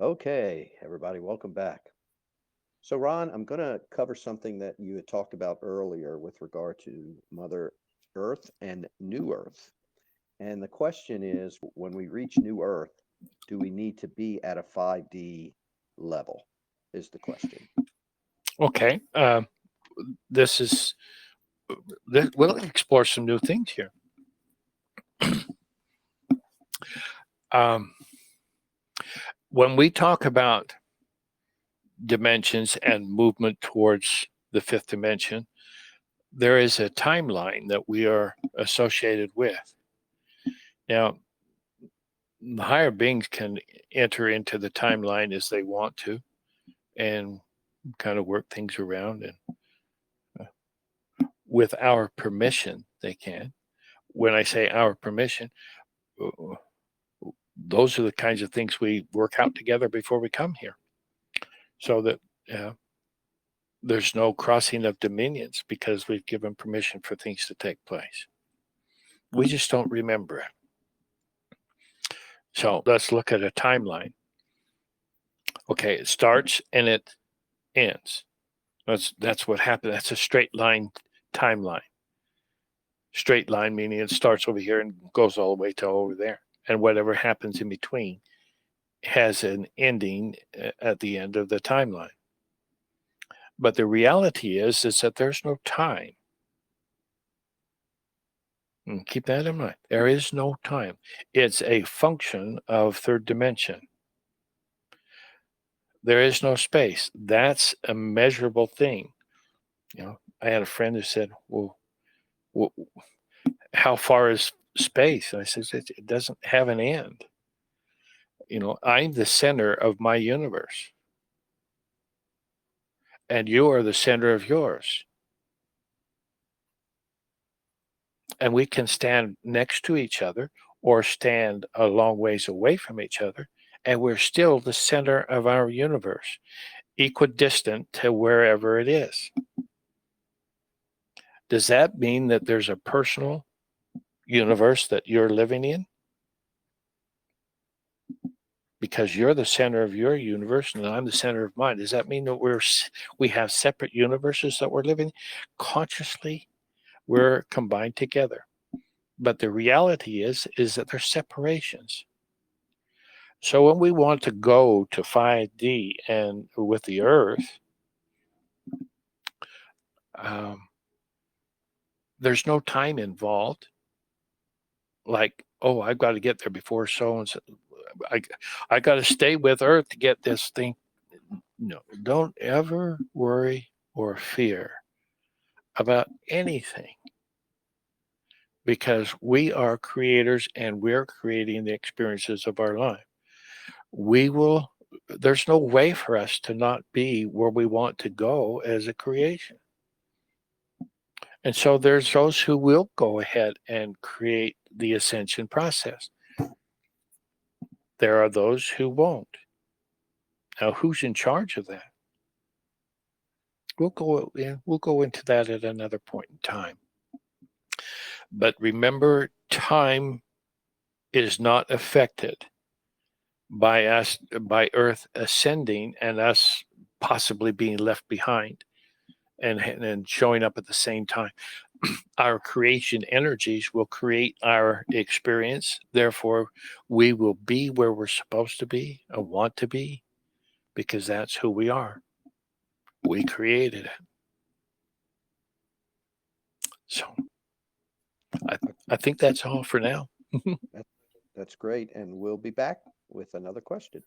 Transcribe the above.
Okay, everybody, welcome back. So, Ron, I'm going to cover something that you had talked about earlier with regard to Mother Earth and New Earth. And the question is, when we reach New Earth, do we need to be at a 5D level? Is the question. Okay, this is we'll explore some new things here. Um, when we talk about dimensions and movement towards the fifth dimension, there is a timeline that we are associated with. Now, the higher beings can enter into the timeline as they want to and kind of work things around, and with our permission, they can. When I say our permission, uh, those are the kinds of things we work out together before we come here, so that uh, there's no crossing of dominions because we've given permission for things to take place. We just don't remember it. So let's look at a timeline. Okay, it starts and it ends. That's what happened. That's a straight line timeline. Straight line meaning it starts over here and goes all the way to over there, and whatever happens in between has an ending at the end of the timeline. But the reality is that there's no time. And keep that in mind. There is no time. It's a function of third dimension. There is no space. That's a measurable thing. I had a friend who said, "Well, how far is space?" And I said, "It doesn't have an end. I'm the center of my universe, and you are the center of yours. And we can stand next to each other or stand a long ways away from each other, and we're still the center of our universe, equidistant to wherever it is." Does that mean that there's a personal universe that you're living in? Because you're the center of your universe and I'm the center of mine. Does that mean that we have separate universes that we're living? Consciously, we're combined together. But the reality is that there's separations. So when we want to go to 5D and with the Earth, um, there's no time involved. Like, oh, I've got to get there before so and so. I got to stay with Earth to get this thing. No, don't ever worry or fear about anything, because we are creators and we're creating the experiences of our life. We will, there's no way for us to not be where we want to go as a creation. And so there's those who will go ahead and create the ascension process. There are those who won't. Now, who's in charge of that? We'll go into that at another point in time. But remember, time is not affected by Earth ascending and us possibly being left behind and showing up at the same time. Our creation energies will create our experience. Therefore, we will be where we're supposed to be and want to be, because that's who we are. We created it. So I, I think that's all for now. That, that's great. And we'll be back with another question.